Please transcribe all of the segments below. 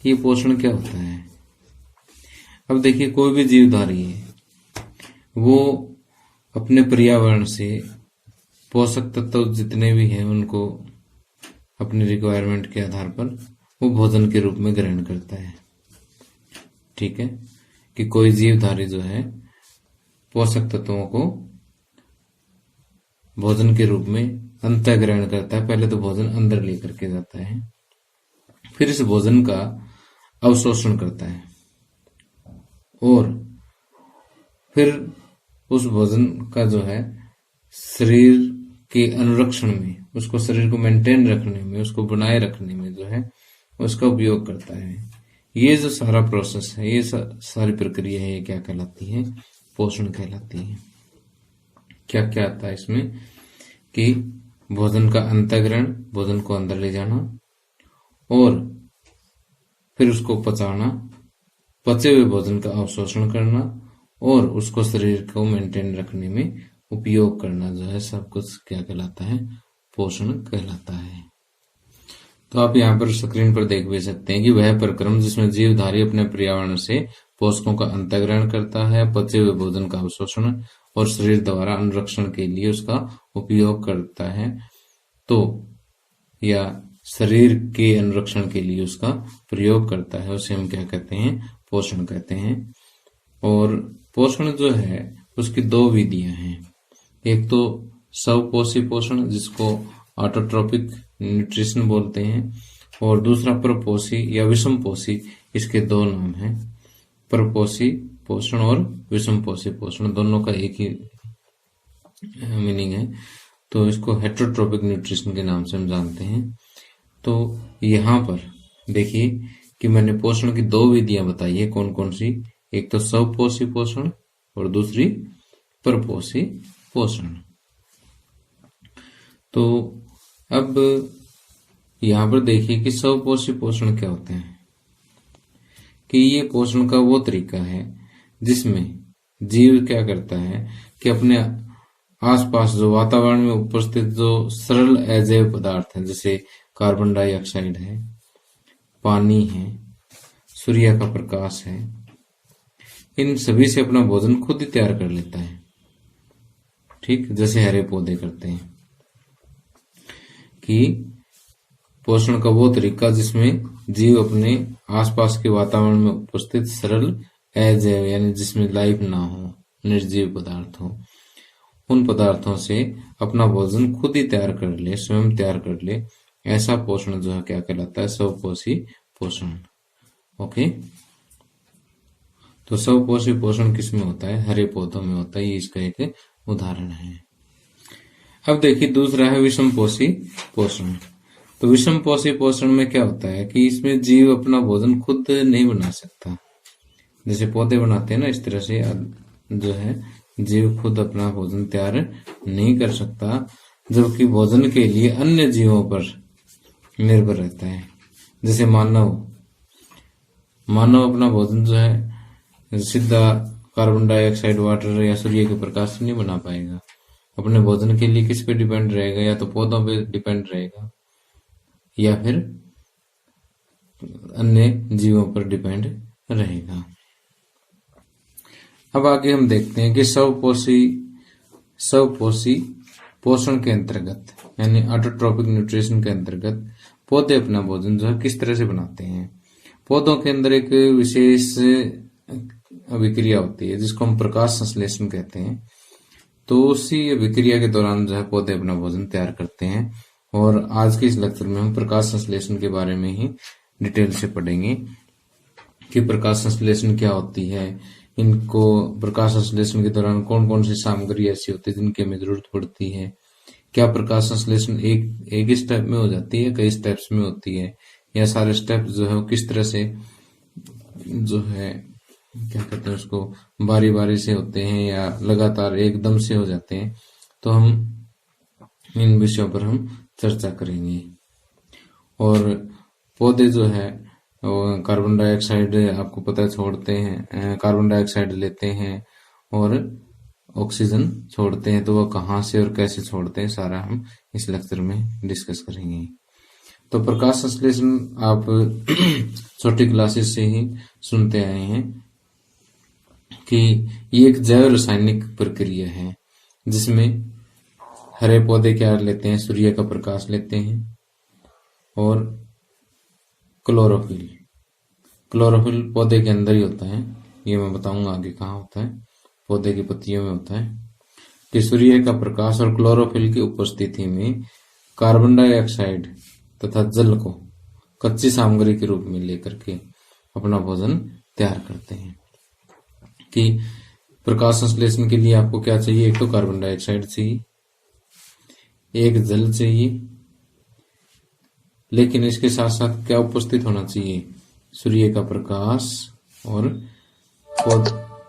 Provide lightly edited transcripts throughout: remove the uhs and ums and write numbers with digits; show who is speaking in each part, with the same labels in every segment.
Speaker 1: ये पोषण क्या होता है। अब देखिए, कोई भी जीवधारी है वो अपने पर्यावरण से पोषक तत्व जितने भी हैं उनको अपनी रिक्वायरमेंट के आधार पर वो भोजन के रूप में ग्रहण करता है। ठीक है, कि कोई जीवधारी जो है पोषक तत्वों को भोजन के रूप में अंतः ग्रहण करता है। पहले तो भोजन अंदर लेकर के जाता है, फिर इस भोजन का अवशोषण करता है और फिर उस भोजन का जो है शरीर के अनुरक्षण में, उसको शरीर को मेंटेन रखने में, उसको बनाए रखने में जो है उसका उपयोग करता है। ये जो सारा प्रोसेस है, ये सारी प्रक्रिया है, ये क्या कहलाती है, पोषण कहलाती है। क्या क्या आता है इसमें कि भोजन का अंतःग्रहण, भोजन को अंदर ले जाना और फिर उसको पचाना, पचे हुए भोजन का अवशोषण करना और उसको शरीर को मेंटेन रखने में उपयोग करना, जो है सब कुछ क्या कहलाता है, पोषण कहलाता है। तो आप यहाँ पर स्क्रीन पर देख भी सकते हैं कि वह प्रक्रम जिसमें जीवधारी अपने पर्यावरण से पोषकों का अंतःग्रहण करता है, पचे हुए भोजन का अवशोषण और शरीर द्वारा अनुरक्षण के लिए उसका उपयोग करता है, तो या शरीर के अनुरक्षण के लिए उसका प्रयोग करता है, उसे हम क्या कहते हैं, पोषण कहते हैं। और पोषण जो है उसकी दो विधियां हैं। एक तो स्वपोषी पोषण, जिसको ऑटोट्रोपिक न्यूट्रिशन बोलते हैं, और दूसरा परपोषी या विषमपोषी। इसके दो नाम हैं, परपोषी पोषण और विषमपोषी पोषण, दोनों का एक ही मीनिंग है। तो इसको हेटेरोट्रोपिक न्यूट्रिशन के नाम से हम जानते हैं। तो यहाँ पर देखिए कि मैंने पोषण की दो विधियां बताई है, कौन कौन सी, एक तो स्वपोषी पोषण और दूसरी परपोषी पोषण। तो अब यहाँ पर देखिए कि स्वपोषी पोषण क्या होते हैं, कि ये पोषण का वो तरीका है जिसमें जीव क्या करता है कि अपने आसपास जो वातावरण में उपस्थित जो सरल अजैव पदार्थ हैं, जैसे कार्बन डाइऑक्साइड है, पानी है, सूर्य का प्रकाश है, इन सभी से अपना भोजन खुद ही तैयार कर लेता है। ठीक, जैसे हरे पौधे करते हैं। कि पोषण का वो तरीका जिसमें जीव अपने आसपास के वातावरण में उपस्थित सरल अजैव, यानी जिसमें लाइफ ना हो, निर्जीव पदार्थ हो, उन पदार्थों से अपना भोजन खुद ही तैयार कर ले, स्वयं तैयार कर ले, ऐसा पोषण जो है क्या कहलाता है, स्वपोषी पोषण। ओके, तो स्वपोषी पोषण किस में होता है, हरे पौधों में होता है। ये इसका एक उदाहरण है। अब देखिए दूसरा है विषमपोषी पोषण। तो विषमपोषी पोषण में क्या होता है कि इसमें जीव अपना भोजन खुद नहीं बना सकता, जैसे पौधे बनाते हैं ना, इस तरह से जो है जीव खुद अपना भोजन तैयार नहीं कर सकता, जबकि भोजन के लिए अन्य जीवों पर निर्भर रहता है। जैसे मानव अपना भोजन जो है सीधा कार्बन डाइऑक्साइड, वाटर या सूर्य के प्रकाश से नहीं बना पाएगा। अपने भोजन के लिए किस पे डिपेंड रहेगा, या तो पौधों पे डिपेंड रहेगा या फिर अन्य जीवों पर डिपेंड रहेगा। अब आगे हम देखते हैं कि स्वपोषी पोषण के अंतर्गत, यानी ऑटोट्रोपिक न्यूट्रिशन के अंतर्गत पौधे अपना भोजन जो है किस तरह से बनाते हैं। पौधों के अंदर एक विशेष अभिक्रिया होती है जिसको हम प्रकाश संश्लेषण कहते हैं। तो उसी अभिक्रिया के दौरान जो है पौधे अपना भोजन तैयार करते हैं। और आज के इस लेक्चर में हम प्रकाश संश्लेषण के बारे में ही डिटेल से पढ़ेंगे कि प्रकाश संश्लेषण क्या होती है, इनको प्रकाश संश्लेषण के दौरान कौन कौन सी सामग्री ऐसी होती है जिनकी हमें जरूरत पड़ती है, क्या प्रकाश संश्लेषण एक ही स्टेप में हो जाती है, कई स्टेप्स में होती है, या सारे स्टेप जो है वो किस तरह से जो है क्या कहते हैं उसको बारी बारी से होते हैं या लगातार एकदम से हो जाते हैं। तो हम इन विषयों पर हम चर्चा करेंगे। और पौधे जो है कार्बन डाइऑक्साइड आपको पता है छोड़ते हैं, कार्बन डाइऑक्साइड लेते हैं और ऑक्सीजन छोड़ते हैं। तो वह कहाँ से और कैसे छोड़ते हैं सारा हम इस लेक्चर में डिस्कस करेंगे। तो प्रकाश संश्लेषण आप छोटी क्लासेस से ही सुनते आए हैं कि ये एक जैव रासायनिक प्रक्रिया है जिसमें हरे पौधे क्या लेते हैं, सूर्य का प्रकाश लेते हैं और क्लोरोफिल क्लोरोफिल पौधे के अंदर ही होता है। ये मैं बताऊंगा आगे कहाँ होता है, पौधे की पत्तियों में होता है कि सूर्य का प्रकाश और क्लोरोफिल की उपस्थिति में कार्बन डाइऑक्साइड तथा जल को कच्ची सामग्री के रूप में लेकर के अपना भोजन तैयार करते हैं। कि प्रकाश संश्लेषण के लिए आपको क्या चाहिए, एक तो कार्बन डाइऑक्साइड चाहिए, एक जल चाहिए, लेकिन इसके साथ साथ क्या उपस्थित होना चाहिए, सूर्य का प्रकाश और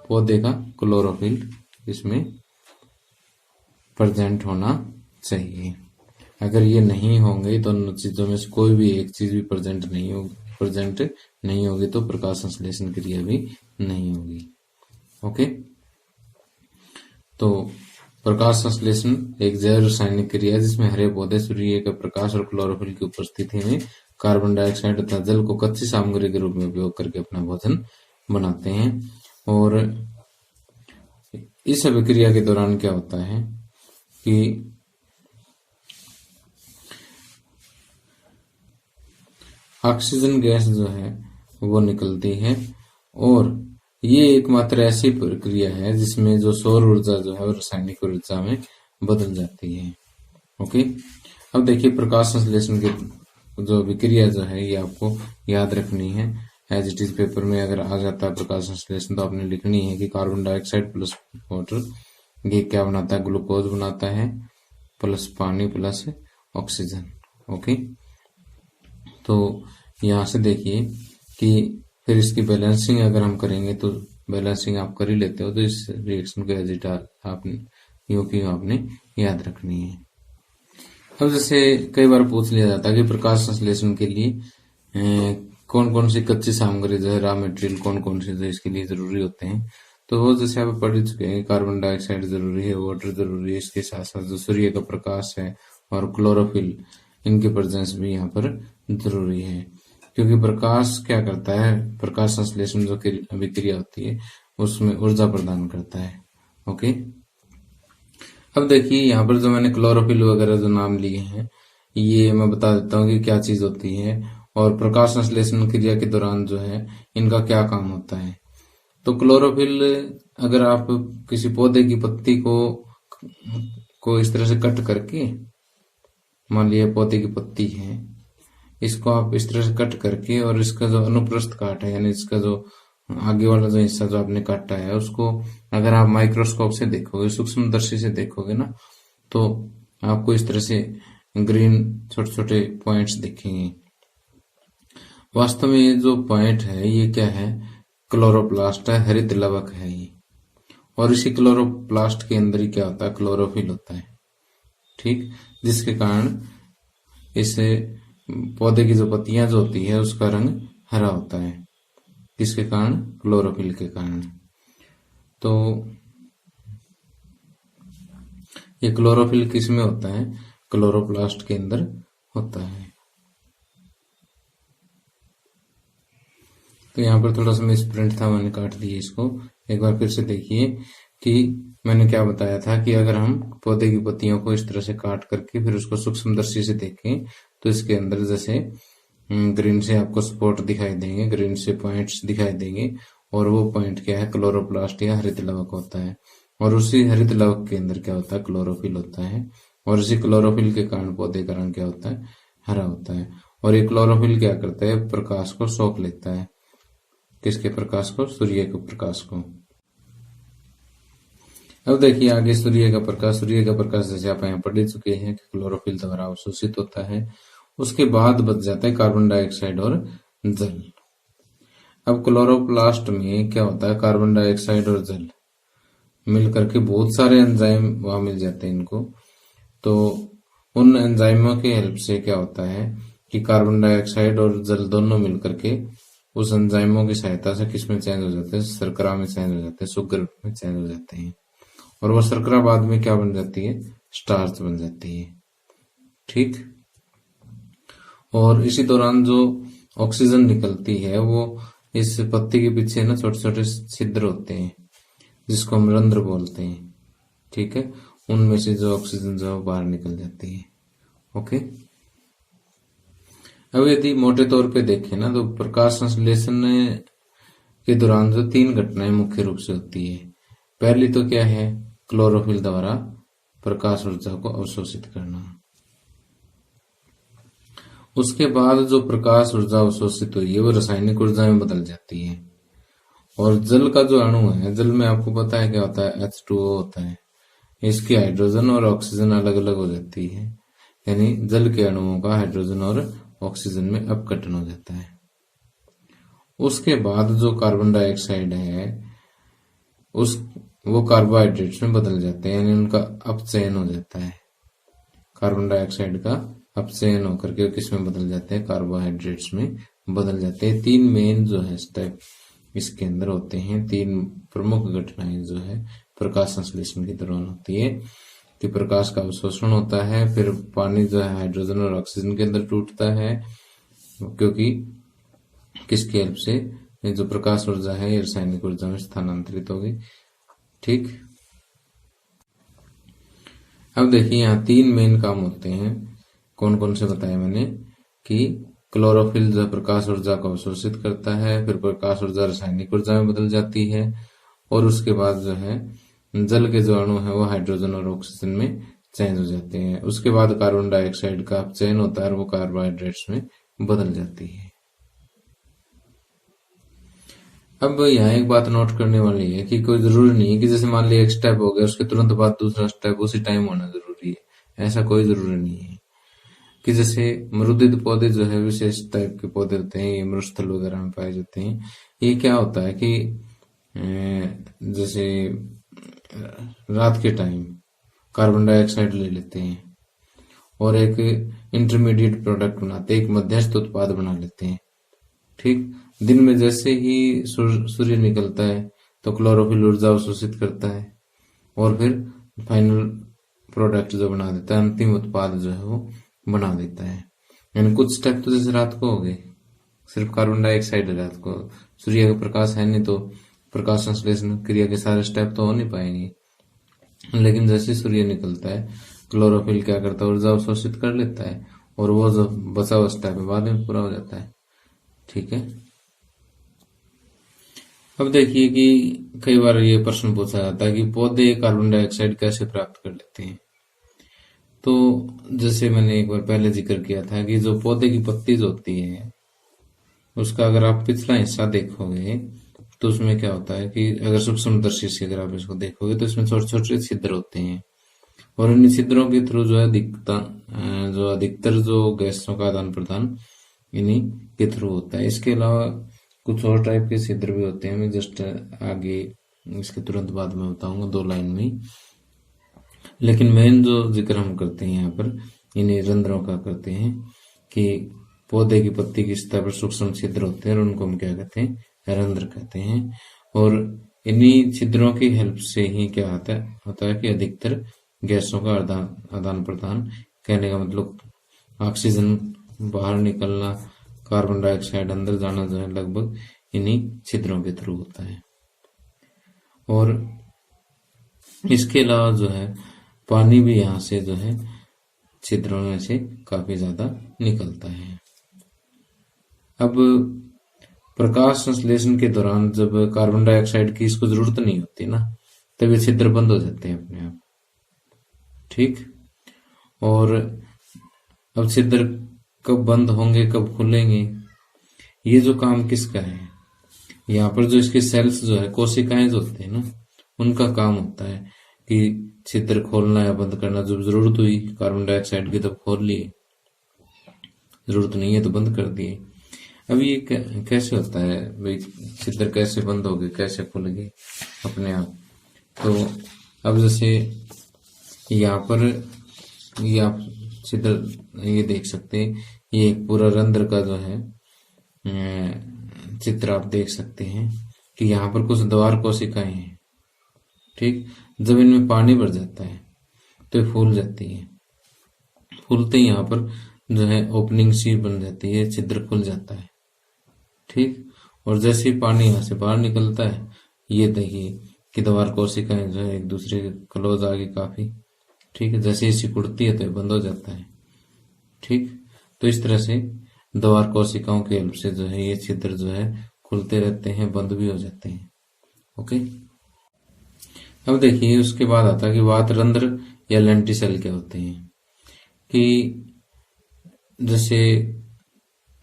Speaker 1: पौधे का क्लोरोफिल इसमें प्रेजेंट होना चाहिए। अगर ये नहीं होंगे, दोनों चीजों में से कोई भी एक चीज भी प्रेजेंट नहीं होगी तो प्रकाश संश्लेषण क्रिया भी नहीं होगी। ओके, तो प्रकाश संश्लेषण एक जैव रासायनिक क्रिया है जिसमें हरे पौधे सूर्य के प्रकाश और क्लोरोफिल की उपस्थिति में कार्बन डाइऑक्साइड तथा जल को कच्ची सामग्री के रूप में उपयोग करके अपना भोजन बनाते हैं। और इस अभिक्रिया के दौरान क्या होता है कि ऑक्सीजन गैस जो है वो निकलती है और ये एकमात्र ऐसी प्रक्रिया है जिसमें जो सौर ऊर्जा जो है वो रासायनिक ऊर्जा में बदल जाती है। ओके, अब देखिए प्रकाश संश्लेषण की जो अभिक्रिया जो है ये आपको याद रखनी है। एज इट इज पेपर में अगर आ जाता है प्रकाश संश्लेषण तो आपने लिखनी है कि कार्बन डाइऑक्साइड प्लस वाटर ये क्या बनाता है, ग्लूकोज बनाता है प्लस पानी प्लस ऑक्सीजन। ओके, तो यहाँ से देखिए कि फिर इसकी बैलेंसिंग अगर हम करेंगे तो बैलेंसिंग आप कर ही लेते हो, तो इस रिएक्शन को एज इट आपने आपने याद रखनी है। अब जैसे कई बार पूछ लिया जाता है कि प्रकाश संश्लेषण के लिए कौन कौन सी कच्ची सामग्री जो है, रॉ मटेरियल कौन कौन से जो इसके लिए जरूरी होते हैं, तो वो जैसे आप पढ़ चुके हैं, कार्बन डाइऑक्साइड जरूरी है, वाटर जरूरी है, इसके साथ साथ जो सूर्य का प्रकाश है और क्लोरोफिल इनकी प्रेजेंस भी यहाँ पर जरूरी है। क्योंकि प्रकाश क्या करता है, प्रकाश संश्लेषण जो अभिक्रिया होती है उसमें ऊर्जा प्रदान करता है। ओके, अब देखिए यहाँ पर जो मैंने क्लोरोफिल वगैरह जो नाम लिए हैं ये मैं बता देता हूँ कि क्या चीज होती है और प्रकाश संश्लेषण क्रिया के दौरान जो है इनका क्या काम होता है। तो क्लोरोफिल, अगर आप किसी पौधे की पत्ती को इस तरह से कट करके, मान लिया पौधे की पत्ती है, इसको आप इस तरह से कट करके और इसका जो अनुप्रस्थ काट है यानी इसका जो आगे वाला जो हिस्सा जो आपने काटा है उसको अगर आप माइक्रोस्कोप से देखोगे, सूक्ष्मदर्शी से देखोगे ना, तो आपको इस तरह से ग्रीन छोटे छोटे पॉइंट्स दिखेंगे। वास्तव में ये जो पॉइंट है ये क्या है, क्लोरोप्लास्ट है, हरित लवक है ये। और इसी क्लोरोप्लास्ट के अंदर ही क्या होता है, क्लोरोफिल होता है। ठीक, जिसके कारण इस पौधे की जो पत्तियां जो होती है उसका रंग हरा होता है, किसके कारण, क्लोरोफिल के कारण। तो ये क्लोरोफिल किस में होता है, क्लोरोप्लास्ट के अंदर होता है। तो यहाँ पर थोड़ा सा मिसप्रिंट था, मैंने काट दिया इसको। एक बार फिर से देखिए कि मैंने क्या बताया था कि अगर हम पौधे की पत्तियों को इस तरह से काट करके फिर उसको सूक्ष्मदर्शी से देखें तो इसके अंदर जैसे ग्रीन से आपको स्पॉट दिखाई देंगे, ग्रीन से पॉइंट्स दिखाई देंगे और वो पॉइंट क्या है, क्लोरोप्लास्ट या हरित लवक होता है। और उसी हरित लवक के अंदर क्या होता है, क्लोरोफिल होता है। और इसी क्लोरोफिल के कारण पौधे का रंग क्या होता है, हरा होता है। और ये क्लोरोफिल क्या करता है, प्रकाश को सोख लेता है, किसके प्रकाश को, सूर्य के प्रकाश को। अब देखिए आगे सूर्य का प्रकाश जैसे आप यहाँ पढ़ चुके हैं कि क्लोरोफिल द्वारा अवशोषित होता है। उसके बाद बच जाता है कार्बन डाइऑक्साइड और जल। अब क्लोरोप्लास्ट में क्या होता है, कार्बन डाइऑक्साइड और जल मिल करके बहुत सारे एंजाइम वहां मिल जाते हैं इनको। तो उन एंजाइमों के हेल्प से क्या होता है कि कार्बन डाइऑक्साइड और जल दोनों मिल करके उस एंजाइमों की सहायता से किस में चेंज हो जाते हैं, शर्करा में चेंज हो जाते हैं, शुगर में चेंज हो जाते हैं। और वो शर्करा बाद में क्या बन जाती है, स्टार्च बन जाती है। ठीक, और इसी दौरान जो ऑक्सीजन निकलती है वो इस पत्ती के पीछे ना छोटे छोटे छिद्र होते हैं जिसको हम रंध्र बोलते हैं। ठीक है, उनमें से जो ऑक्सीजन जो है वो बाहर निकल जाती है। ओके, अब यदि मोटे तौर पे देखें ना तो प्रकाश संश्लेषण के दौरान जो 3 घटनाएं मुख्य रूप से होती है। पहली तो क्या है, क्लोरोफिल द्वारा प्रकाश ऊर्जा को अवशोषित करना। उसके बाद जो प्रकाश ऊर्जा अवशोषित हुई है वो रासायनिक ऊर्जा में बदल जाती है। और जल का जो अणु है, जल में आपको पता है क्या होता है, H2O होता है। इसकी हाइड्रोजन और ऑक्सीजन अलग अलग हो जाती है, यानी जल के अणुओं का हाइड्रोजन और ऑक्सीजन में अपघटन हो जाता है। उसके बाद जो कार्बन डाइऑक्साइड है वो कार्बोहाइड्रेट्स में बदल जाते हैं, यानी उनका अपचयन हो जाता है। कार्बन डाइऑक्साइड का अपचयन होकर के किस में बदल जाते हैं, कार्बोहाइड्रेट्स में बदल जाते हैं। 3 मेन जो है स्टेप इसके अंदर होते हैं। 3 प्रमुख घटनाएं जो है प्रकाश संश्लेषण के दौरान होती है कि प्रकाश का अवशोषण होता है, फिर पानी जो है हाइड्रोजन और ऑक्सीजन के अंदर टूटता है, क्योंकि किसकी हेल्प से, जो प्रकाश ऊर्जा है ये रासायनिक ऊर्जा में स्थानांतरित होगी। ठीक, अब देखिए यहाँ 3 मेन काम होते हैं। कौन कौन से बताए मैंने, कि क्लोरोफिल जो प्रकाश ऊर्जा को अवशोषित करता है, फिर प्रकाश ऊर्जा रासायनिक ऊर्जा में बदल जाती है, और उसके बाद जो है जल के जो अणु है वो हाइड्रोजन और ऑक्सीजन में चेंज हो जाते हैं। उसके बाद कार्बन डाइऑक्साइड का अपचयन होता है और वो कार्बोहाइड्रेट्स में बदल जाती है। अब यहाँ एक बात नोट करने वाली है कि कोई जरूरी नहीं है कि जैसे मान लिया एक स्टेप हो गया उसके तुरंत बाद दूसरा स्टेप उसी टाइम होना जरूरी है, ऐसा कोई जरूरी नहीं है। कि जैसे मरुदित पौधे जो है विशेष टाइप के पौधे होते हैं, ये मरुस्थल वगैरह में पाए जाते हैं। ये क्या होता है कि जैसे रात के टाइम कार्बन डाइऑक्साइड ले लेते हैं और एक इंटरमीडिएट प्रोडक्ट बनाते हैं, एक मध्यस्थ उत्पाद बना लेते हैं। ठीक, दिन में जैसे ही सूर्य निकलता है तो क्लोरोफिल ऊर्जा अवशोषित करता है और फिर फाइनल प्रोडक्ट जो बना देता है, अंतिम उत्पाद जो है वो बना देता है। यानी कुछ स्टेप तो जैसे रात को हो गए, सिर्फ कार्बन डाइऑक्साइड है रात को, सूर्य का प्रकाश है नहीं तो प्रकाश संश्लेषण क्रिया के सारे स्टेप तो हो नहीं पाएंगे। लेकिन जैसे सूर्य निकलता है क्लोरोफिल क्या करता है, ऊर्जा अवशोषित कर लेता है और वो जो बचा हुआ स्टेप है बाद में पूरा हो जाता है। ठीक है, अब देखिए कि कई बार ये प्रश्न पूछा जाता है कि पौधे कार्बन डाइऑक्साइड कैसे प्राप्त कर लेते हैं। तो जैसे मैंने एक बार पहले जिक्र किया था कि जो पौधे की पत्ती जो होती है उसका अगर आप पिछला हिस्सा देखोगे तो उसमें क्या होता है कि अगर सूक्ष्मदर्शी से अगर आप इसको देखोगे तो इसमें छोटे छोटे छिद्र होते हैं और इन छिद्रों के थ्रू जो है अधिकतर जो गैसों का आदान प्रदान इन्हीं के थ्रू होता है। इसके अलावा कुछ और टाइप के छिद्र भी होते हैं, मैं जस्ट आगे इसके तुरंत बाद में बताऊंगा 2 लाइन में। लेकिन मेन जो जिक्र हम करते हैं यहाँ पर इन्हीं रंध्रों का करते हैं कि पौधे की पत्ती की सतह पर सूक्ष्म छिद्र होते हैं और उनको हम क्या कहते हैं, रंध्र कहते हैं। और इन्हीं छिद्रों की हेल्प से ही क्या होता है कि अधिकतर गैसों का आदान प्रदान, कहने का मतलब ऑक्सीजन बाहर निकलना, कार्बन डाइऑक्साइड अंदर जाना जो है लगभग इन्हीं छिद्रों के थ्रू होता है। और इसके अलावा जो है पानी भी यहाँ से जो है छिद्रों में से काफी ज्यादा निकलता है। अब प्रकाश संश्लेषण के दौरान जब कार्बन डाइऑक्साइड की इसको जरूरत नहीं होती ना, तब ये छिद्र बंद हो जाते हैं अपने आप। ठीक, और अब छिद्र कब बंद होंगे कब खुलेंगे, ये जो काम किसका है, यहाँ पर जो इसके सेल्स जो है कोशिकाएं जो होते हैं ना, उनका काम होता है कि छिद्र खोलना या बंद करना। जब जरूरत हुई कार्बन डाइऑक्साइड की तब खोल लिए, जरूरत नहीं है तो बंद कर दिए। अब ये कैसे होता है भाई, छिद्र कैसे बंद हो गए कैसे खुल गए अपने आप। तो अब जैसे यहाँ पर ये आप छिद्र ये देख सकते हैं, ये एक पूरा रंध्र का जो है चित्र आप देख सकते हैं कि यहाँ पर कुछ द्वार कोशिकाएं हैं। ठीक, जब इनमें पानी भर जाता है तो ये फूल जाती है, फूलते ही यहाँ पर जो है ओपनिंग सी बन जाती है, छिद्र खुल जाता है। ठीक। और जैसे ही पानी यहाँ से बाहर निकलता है, ये देखिए कि द्वार कोशिकाएं जो है एक दूसरे के क्लोज आ गई काफी। ठीक है, जैसे ही सिकुड़ती है तो ये बंद हो जाता है। ठीक। तो इस तरह से द्वार कोशिकाओं के हेल्प से जो है ये छिद्र जो है खुलते रहते हैं, बंद भी हो जाते हैं। ओके। अब देखिए उसके बाद आता है कि वात रंध्र या लेंटिसेल क्या होते हैं। कि जैसे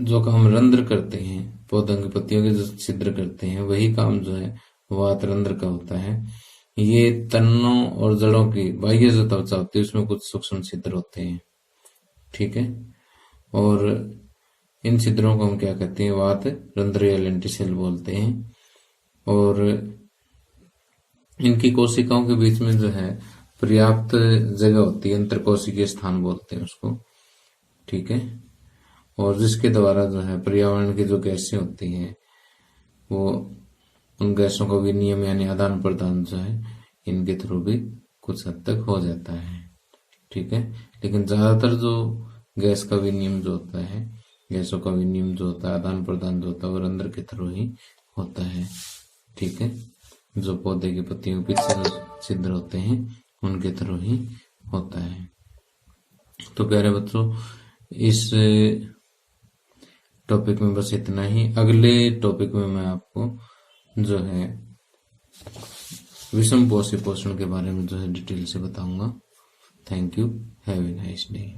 Speaker 1: जो काम रंध्र करते हैं, पौधों की पत्तियों के जो छिद्र करते हैं, वही काम जो है वात रंध्र का होता है। ये तनों और जड़ों की बाह्य जो त्वचा होती है उसमें कुछ सूक्ष्म छिद्र होते हैं। ठीक है। और इन छिद्रों को हम क्या कहते हैं, वात रंध्र या लेंटिसेल बोलते हैं। और इनकी कोशिकाओं के बीच में जो है पर्याप्त जगह होती है, अंतरकोशिकीय स्थान बोलते हैं उसको। ठीक है। और जिसके द्वारा जो है पर्यावरण की जो गैसें होती हैं वो उन गैसों का विनिमय यानी आदान प्रदान जो है इनके थ्रू भी कुछ हद तक हो जाता है। ठीक है। लेकिन ज्यादातर जो गैस का विनिमय जो होता है, गैसों का विनिमय जो होता है, आदान प्रदान जो होता है वो रंध्र के थ्रू ही होता है। ठीक है। जो पौधे की पत्तियों के पीछे जो छिद्र होते हैं उनके थ्रू ही होता है। तो प्यारे बच्चों, इस टॉपिक में बस इतना ही। अगले टॉपिक में मैं आपको जो है विषम पोषी पोषण के बारे में जो है डिटेल से बताऊंगा। Thank you. Have a nice day.